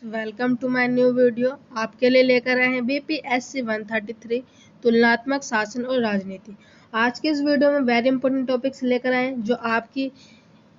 Welcome to my new video. आपके लिए लेकर आए हैं बीपीएससी 133 तुलनात्मक शासन और राजनीति। आज के इस वीडियो में वेरी इंपॉर्टेंट टॉपिक्स लेकर आए हैं जो आपकी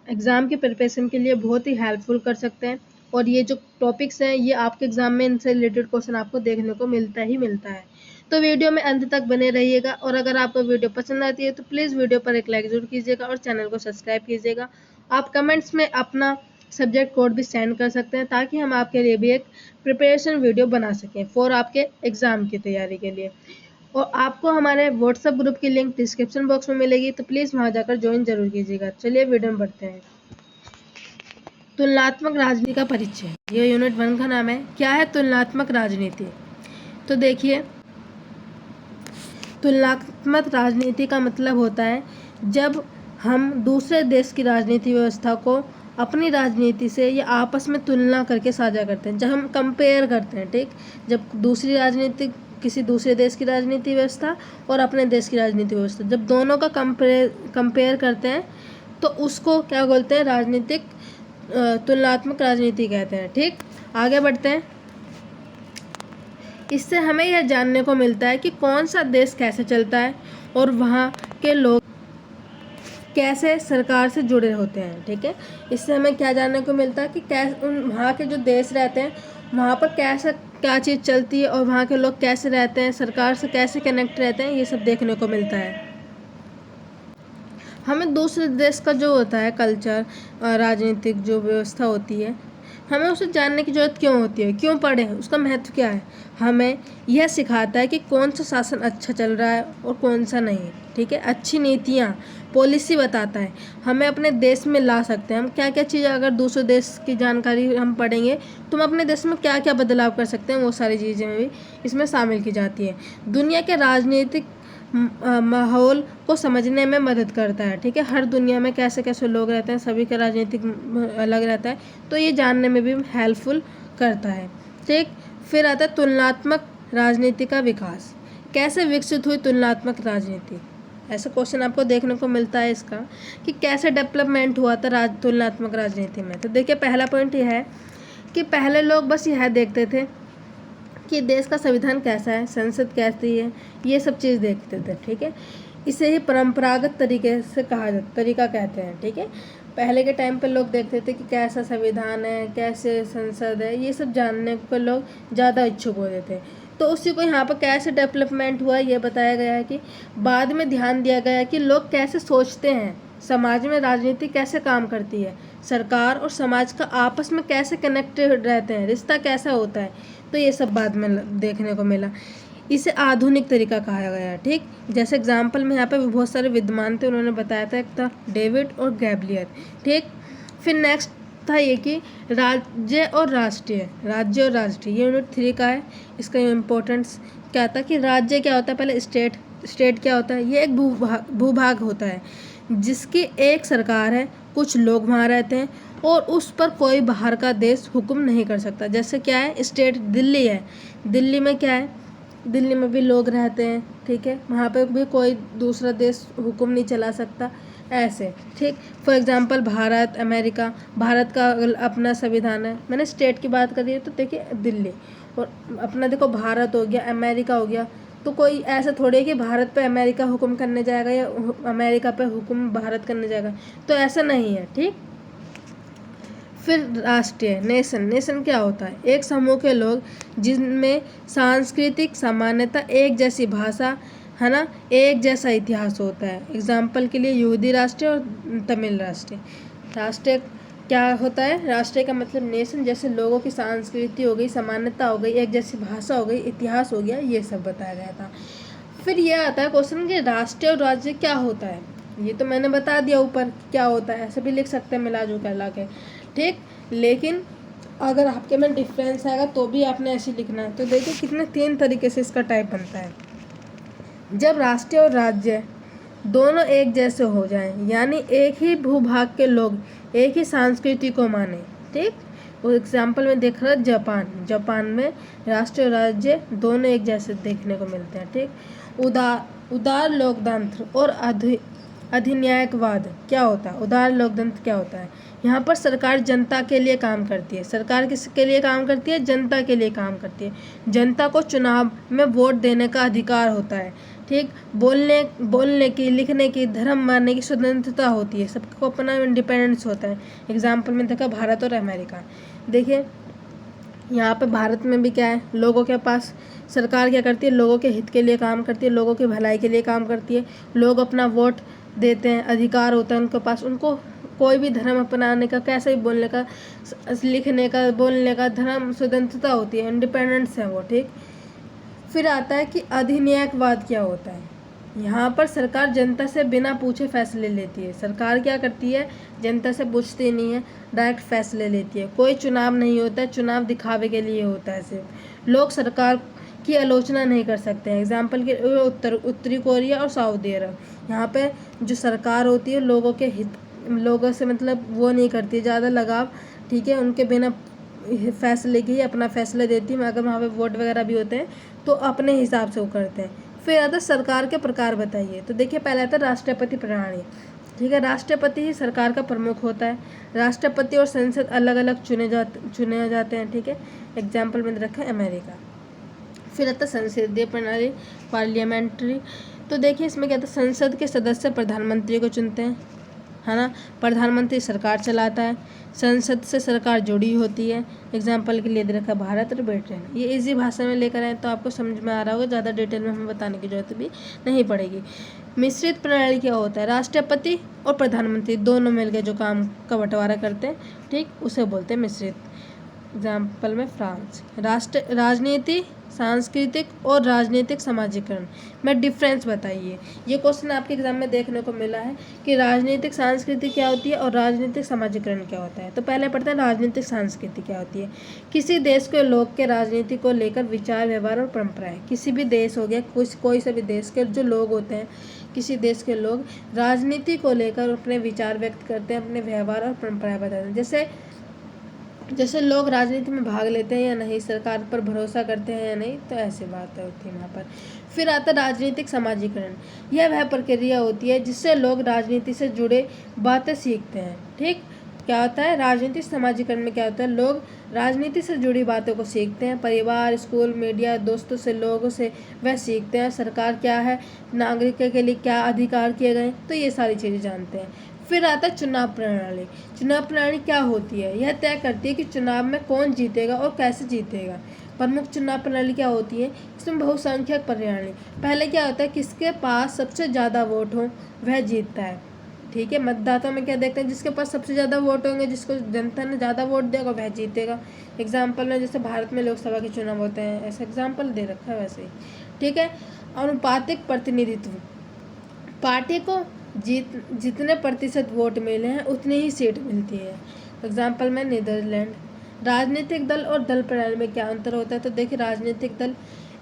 एग्जाम की प्रिपरेशन के लिए बहुत ही हेल्पफुल कर सकते हैं। और ये जो टॉपिक्स हैं ये आपके एग्जाम में इनसे रिलेटेड क्वेश्चन आपको देखने को मिलता है। तो वीडियो में अंत तक बने रहिएगा और अगर आपको वीडियो पसंद आती है तो प्लीज़ वीडियो पर एक लाइक जरूर कीजिएगा और चैनल को सब्सक्राइब कीजिएगा। आप कमेंट्स में अपना सब्जेक्ट कोड भी सेंड कर सकते हैं ताकि हम आपके लिए भी एक प्रिपरेशन वीडियो बना सकें फॉर आपके एग्ज़ाम की तैयारी के लिए। और आपको हमारे व्हाट्सएप ग्रुप की लिंक डिस्क्रिप्शन बॉक्स में मिलेगी, तो प्लीज़ वहां जाकर ज्वाइन जरूर कीजिएगा। चलिए वीडियो में बढ़ते हैं। तुलनात्मक राजनीति का परिचय, ये यूनिट 1 का नाम है। क्या है तुलनात्मक राजनीति? तो देखिए, तुलनात्मक राजनीति का मतलब होता है जब हम दूसरे देश की राजनीति व्यवस्था को अपनी राजनीति से या आपस में तुलना करके साझा करते हैं, जब हम कंपेयर करते हैं। ठीक, जब दूसरी राजनीति, किसी दूसरे देश की राजनीति व्यवस्था और अपने देश की राजनीति व्यवस्था, जब दोनों का कंपेयर करते हैं तो उसको क्या बोलते हैं? राजनीतिक तुलनात्मक राजनीति कहते हैं। ठीक, आगे बढ़ते हैं। इससे हमें यह जानने को मिलता है कि कौन सा देश कैसे चलता है और वहाँ के लोग कैसे सरकार से जुड़े होते हैं। ठीक है, इससे हमें क्या जानने को मिलता है कि कैसे वहाँ के जो देश रहते हैं वहाँ पर कैसा क्या चीज़ चलती है और वहाँ के लोग कैसे रहते हैं, सरकार से कैसे कनेक्ट रहते हैं, ये सब देखने को मिलता है। हमें दूसरे देश का जो होता है कल्चर, राजनीतिक जो व्यवस्था होती है, हमें उसे जानने की ज़रूरत क्यों होती है, क्यों पढ़ें, उसका महत्व क्या है। हमें यह सिखाता है कि कौन सा शासन अच्छा चल रहा है और कौन सा नहीं। ठीक है, अच्छी नीतियाँ, पॉलिसी बताता है, हमें अपने देश में ला सकते हैं। हम क्या क्या चीज़ें, अगर दूसरे देश की जानकारी हम पढ़ेंगे तो हम अपने देश में क्या क्या बदलाव कर सकते हैं, वो सारी चीज़ें भी इसमें शामिल की जाती है। दुनिया के राजनीतिक माहौल को समझने में मदद करता है। ठीक है, हर दुनिया में कैसे कैसे लोग रहते हैं, सभी का राजनीतिक अलग रहता है, तो ये जानने में भी हेल्पफुल करता है। ठीक, फिर आता है तुलनात्मक राजनीति का विकास। कैसे विकसित हुई तुलनात्मक राजनीति? ऐसा क्वेश्चन आपको देखने को मिलता है इसका कि कैसे डेवलपमेंट हुआ था तुलनात्मक राजनीति में। तो देखिए, पहला पॉइंट यह है कि पहले लोग बस यह देखते थे कि देश का संविधान कैसा है, संसद कैसी है, ये सब चीज़ देखते थे। ठीक है, इसे ही परंपरागत तरीके से तरीका कहते हैं। ठीक है, पहले के टाइम पे लोग देखते थे कि कैसा संविधान है, कैसे संसद है, ये सब जानने को लोग ज़्यादा इच्छुक होते थे। तो उसी को यहाँ पर कैसे डेवलपमेंट हुआ ये बताया गया है कि बाद में ध्यान दिया गया है कि लोग कैसे सोचते हैं, समाज में राजनीति कैसे काम करती है, सरकार और समाज का आपस में कैसे कनेक्टेड रहते हैं, रिश्ता कैसा होता है, तो ये सब बाद में देखने को मिला। इसे आधुनिक तरीका कहा गया है। ठीक, जैसे एग्जाम्पल में यहाँ पे बहुत सारे विद्वान थे, उन्होंने बताया था, एक था डेविड और गैब्लियर। ठीक, फिर नेक्स्ट था ये कि राज्य और राष्ट्रीय, ये यूनिट 3 का है। इसका इम्पोर्टेंस क्या था कि राज्य क्या होता है, पहले स्टेट क्या होता है, ये एक भूभाग होता है जिसकी एक सरकार है, कुछ लोग वहाँ रहते हैं और उस पर कोई बाहर का देश हुक्म नहीं कर सकता। जैसे क्या है, स्टेट दिल्ली है, दिल्ली में क्या है, दिल्ली में भी लोग रहते हैं। ठीक है, वहाँ पे भी कोई दूसरा देश हुक्म नहीं चला सकता, ऐसे। ठीक, for example Bharat, America, Bharat का अपना संविधान है, मैंने स्टेट की बात करी है, तो देखिए दिल्ली और अपना देखो भारत हो गया, अमेरिका हो गया, तो कोई ऐसा थोड़ी है कि भारत पे अमेरिका हुक्म करने जाएगा या अमेरिका पे हुक्म भारत करने जाएगा, तो ऐसा नहीं है। ठीक, फिर राष्ट्रीय, नेशन क्या होता है, एक समूह के लोग जिनमें सांस्कृतिक सामान्यता, एक जैसी भाषा है ना, एक जैसा इतिहास होता है। एग्जाम्पल के लिए यहूदी राष्ट्रीय और तमिल राष्ट्रीय। राष्ट्रीय क्या होता है, राष्ट्रीय का मतलब नेशन, जैसे लोगों की संस्कृति हो गई, सामान्यता हो गई, एक जैसी भाषा हो गई, इतिहास हो गया, ये सब बताया गया था। फिर ये आता है क्वेश्चन कि राष्ट्रीय और राज्य क्या होता है। ये तो मैंने बता दिया ऊपर क्या होता है, ऐसे भी लिख सकते हैं मिला जुला ला के। ठीक, लेकिन अगर आपके में डिफरेंस आएगा तो भी आपने ऐसे लिखना है। तो देखिए कितने 3 तरीके से इसका टाइप बनता है। जब राष्ट्रीय और राज्य दोनों एक जैसे हो जाएं, यानी एक ही भूभाग के लोग एक ही संस्कृति को माने। ठीक, वो एग्जाम्पल में देख रहा है जापान में राष्ट्रीय और राज्य दोनों एक जैसे देखने को मिलते हैं। ठीक, उदार लोकतंत्र और अधिन्यायकवाद क्या होता है, उदार लोकतंत्र क्या होता है, यहाँ पर सरकार जनता के लिए काम करती है। सरकार किसके लिए काम करती है? जनता के लिए काम करती है। जनता को चुनाव में वोट देने का अधिकार होता है, ठीक। बोलने की, लिखने की, धर्म मानने की स्वतंत्रता होती है। सबको अपना इंडिपेंडेंस होता है। एग्जाम्पल में देखा भारत और अमेरिका। देखिए यहाँ पे भारत में भी क्या है, लोगों के पास सरकार क्या करती है, लोगों के हित के लिए काम करती है, लोगों की भलाई के लिए काम करती है। लोग अपना वोट देते हैं, अधिकार होता है उनके पास। उनको कोई भी धर्म अपनाने का, कैसे भी बोलने का, लिखने का, बोलने का, धर्म स्वतंत्रता होती है, इंडिपेंडेंस है वो, ठीक। फिर आता है कि अधिन्यायवाद क्या होता है। यहाँ पर सरकार जनता से बिना पूछे फैसले लेती है। सरकार क्या करती है, जनता से पूछती नहीं है, डायरेक्ट फैसले लेती है। कोई चुनाव नहीं होता है, चुनाव दिखावे के लिए होता है सिर्फ। लोग सरकार की आलोचना नहीं कर सकते हैं। एग्जाम्पल के उत्तरी कोरिया और सऊदी अरब, यहाँ पे जो सरकार होती है लोगों के हित, लोगों से मतलब वो नहीं करती ज़्यादा लगाव, ठीक है। उनके बिना फैसले की अपना फैसला देती है। अगर वहाँ पे वोट वगैरह भी होते हैं तो अपने हिसाब से वो करते हैं। फिर आता है सरकार के प्रकार बताइए। तो देखिए पहले आता है राष्ट्रपति प्रणाली, ठीक है। राष्ट्रपति ही सरकार का प्रमुख होता है। राष्ट्रपति और संसद अलग अलग चुने जाते हैं, ठीक है। एग्जाम्पल में रखा है अमेरिका। फिर आता है संसदीय प्रणाली, पार्लियामेंट्री। तो देखिए इसमें क्या था, संसद के सदस्य प्रधानमंत्री को चुनते हैं, है ना। प्रधानमंत्री सरकार चलाता है, संसद से सरकार जुड़ी होती है। एग्जाम्पल के लिए दे रखा भारत और ब्रिटेन। ये इजी भाषा में लेकर आए तो आपको समझ में आ रहा होगा, ज़्यादा डिटेल में हमें बताने की जरूरत भी नहीं पड़ेगी। मिश्रित प्रणाली क्या होता है, राष्ट्रपति और प्रधानमंत्री दोनों मिलकर जो काम का बंटवारा करते हैं, ठीक, उसे बोलते हैं मिश्रित। एग्जाम्पल में फ्रांस। राजनीति, सांस्कृतिक और राजनीतिक समाजीकरण में डिफरेंस बताइए। ये क्वेश्चन आपके एग्जाम में देखने को मिला है कि राजनीतिक संस्कृति क्या होती है और राजनीतिक समाजीकरण क्या होता है। तो पहले पढ़ते हैं राजनीतिक संस्कृति क्या होती है। किसी देश के लोग के राजनीति को लेकर विचार, व्यवहार और परंपराएं। किसी भी देश हो गया, कोई से भी देश के जो लोग होते हैं, किसी देश के लोग राजनीति को लेकर अपने विचार व्यक्त करते हैं, अपने व्यवहार और परंपराएं बताते हैं। जैसे लोग राजनीति में भाग लेते हैं या नहीं, सरकार पर भरोसा करते हैं या नहीं, तो ऐसी बात होती है वहाँ पर। फिर आता है राजनीतिक समाजीकरण। यह वह प्रक्रिया होती है जिससे लोग राजनीति से जुड़े बातें सीखते हैं, ठीक। क्या होता है राजनीतिक समाजीकरण में, क्या होता है, लोग राजनीति से जुड़ी बातों को सीखते हैं। परिवार, स्कूल, मीडिया, दोस्तों से, लोगों से वह सीखते हैं सरकार क्या है, नागरिकों के लिए क्या अधिकार किए गए, तो ये सारी चीज़ें जानते हैं। फिर आता है चुनाव प्रणाली। चुनाव प्रणाली क्या होती है, यह तय करती है कि चुनाव में कौन जीतेगा और कैसे जीतेगा। प्रमुख चुनाव प्रणाली क्या होती है, इसमें बहुसंख्यक प्रणाली। पहले क्या होता है, किसके पास सबसे ज़्यादा वोट हो वह जीतता है, ठीक है। मतदाता में क्या देखते हैं, जिसके पास सबसे ज़्यादा वोट होंगे, जिसको जनता ने ज़्यादा वोट देगा वह जीतेगा। एग्जाम्पल में जैसे भारत में लोकसभा के चुनाव होते हैं, ऐसा एग्जाम्पल दे रखा है वैसे ही, ठीक है। अनुपातिक प्रतिनिधित्व, पार्टी को जितने प्रतिशत वोट मिले हैं उतनी ही सीट मिलती है। एग्जाम्पल में नीदरलैंड। राजनीतिक दल और दल प्रणाली में क्या अंतर होता है। तो देखिए राजनीतिक दल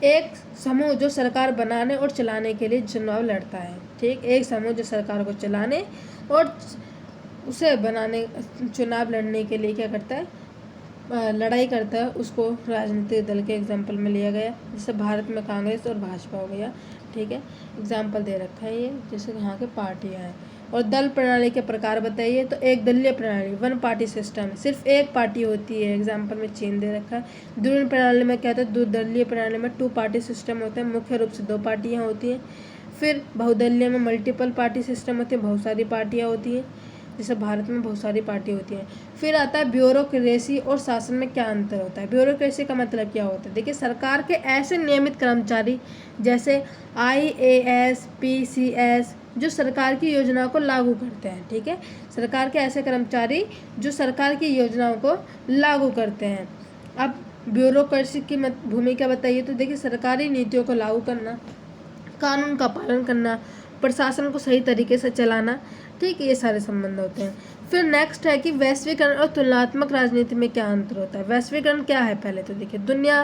एक समूह जो सरकार बनाने और चलाने के लिए चुनाव लड़ता है, ठीक। एक समूह जो सरकार को चलाने और उसे बनाने, चुनाव लड़ने के लिए क्या करता है, लड़ाई करता है, उसको राजनीतिक दल के एग्जाम्पल में लिया गया। जैसे भारत में कांग्रेस और भाजपा हो गया, ठीक है। एग्जाम्पल दे रखा है ये, जैसे यहाँ के पार्टियाँ हैं। और दल प्रणाली के प्रकार बताइए। तो एक दलीय प्रणाली, वन पार्टी सिस्टम, सिर्फ एक पार्टी होती है। एग्जाम्पल में चीन दे रखा है। द्विदलीय प्रणाली में क्या होता है, द्विदलीय प्रणाली में 2 पार्टी सिस्टम होता है, मुख्य रूप से 2 पार्टियाँ होती हैं। फिर बहुदलीय में मल्टीपल पार्टी सिस्टम होते हैं, बहुत सारी पार्टियाँ होती हैं, जैसे भारत में बहुत सारी पार्टी होती हैं। फिर आता है ब्यूरोक्रेसी और शासन में क्या अंतर होता है। ब्यूरोक्रेसी का मतलब क्या होता है, देखिए सरकार के ऐसे नियमित कर्मचारी जैसे IAS, PCS जो सरकार की योजनाओं को लागू करते हैं, ठीक है। सरकार के ऐसे कर्मचारी जो सरकार की योजनाओं को लागू करते हैं। अब ब्यूरोक्रेसी की भूमिका बताइए। तो देखिए सरकारी नीतियों को लागू करना, कानून का पालन करना, प्रशासन को सही तरीके से चलाना, ठीक, ये सारे संबंध होते हैं। फिर नेक्स्ट है कि वैश्वीकरण और तुलनात्मक राजनीति में क्या अंतर होता है। वैश्वीकरण क्या है, पहले तो देखिए दुनिया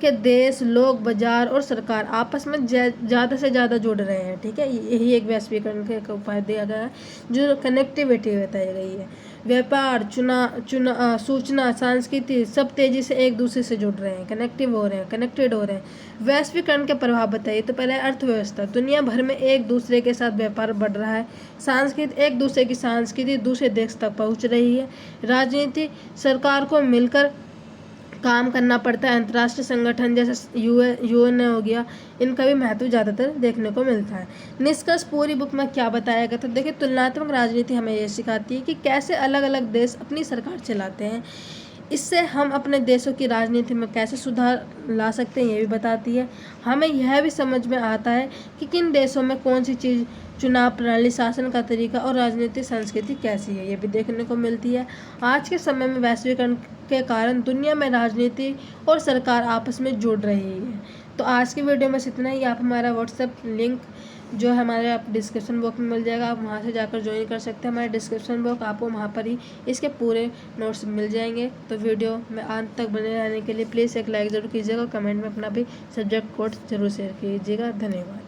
के देश, लोग, बाजार और सरकार आपस में ज़्यादा से ज़्यादा जुड़ रहे हैं, ठीक है। यही एक वैश्वीकरण का एक उपाय दिया गया है, जो कनेक्टिविटी बताई गई है। व्यापार, सूचना, संस्कृति सब तेज़ी से एक दूसरे से जुड़ रहे हैं, कनेक्टेड हो रहे हैं। वैश्वीकरण के प्रभाव बताइए। तो पहले अर्थव्यवस्था, दुनिया भर में एक दूसरे के साथ व्यापार बढ़ रहा है। संस्कृति, एक दूसरे की संस्कृति दूसरे देश तक पहुंच रही है। राजनीति, सरकार को मिलकर काम करना पड़ता है। अंतर्राष्ट्रीय संगठन जैसे यूएन हो गया, इनका भी महत्व ज़्यादातर देखने को मिलता है। निष्कर्ष पूरी बुक में क्या बताया गया? तो देखिए, तुलनात्मक राजनीति हमें ये सिखाती है कि कैसे अलग अलग देश अपनी सरकार चलाते हैं। इससे हम अपने देशों की राजनीति में कैसे सुधार ला सकते हैं ये भी बताती है। हमें यह भी समझ में आता है कि किन देशों में कौन सी चीज़, चुनाव प्रणाली, शासन का तरीका और राजनीतिक संस्कृति कैसी है, ये भी देखने को मिलती है। आज के समय में वैश्वीकरण के कारण दुनिया में राजनीति और सरकार आपस में जुड़ रही है। तो आज की वीडियो में इतना ही। आप हमारा व्हाट्सएप लिंक जो है हमारे आप डिस्क्रिप्शन बॉक्स में मिल जाएगा, आप वहाँ से जाकर ज्वाइन कर सकते हैं। हमारे डिस्क्रिप्शन बॉक्स आपको वहाँ पर ही इसके पूरे नोट्स मिल जाएंगे। तो वीडियो में अंत तक बने रहने के लिए प्लीज़ एक लाइक ज़रूर कीजिएगा, कमेंट में अपना भी सब्जेक्ट कोड जरूर शेयर कीजिएगा। धन्यवाद।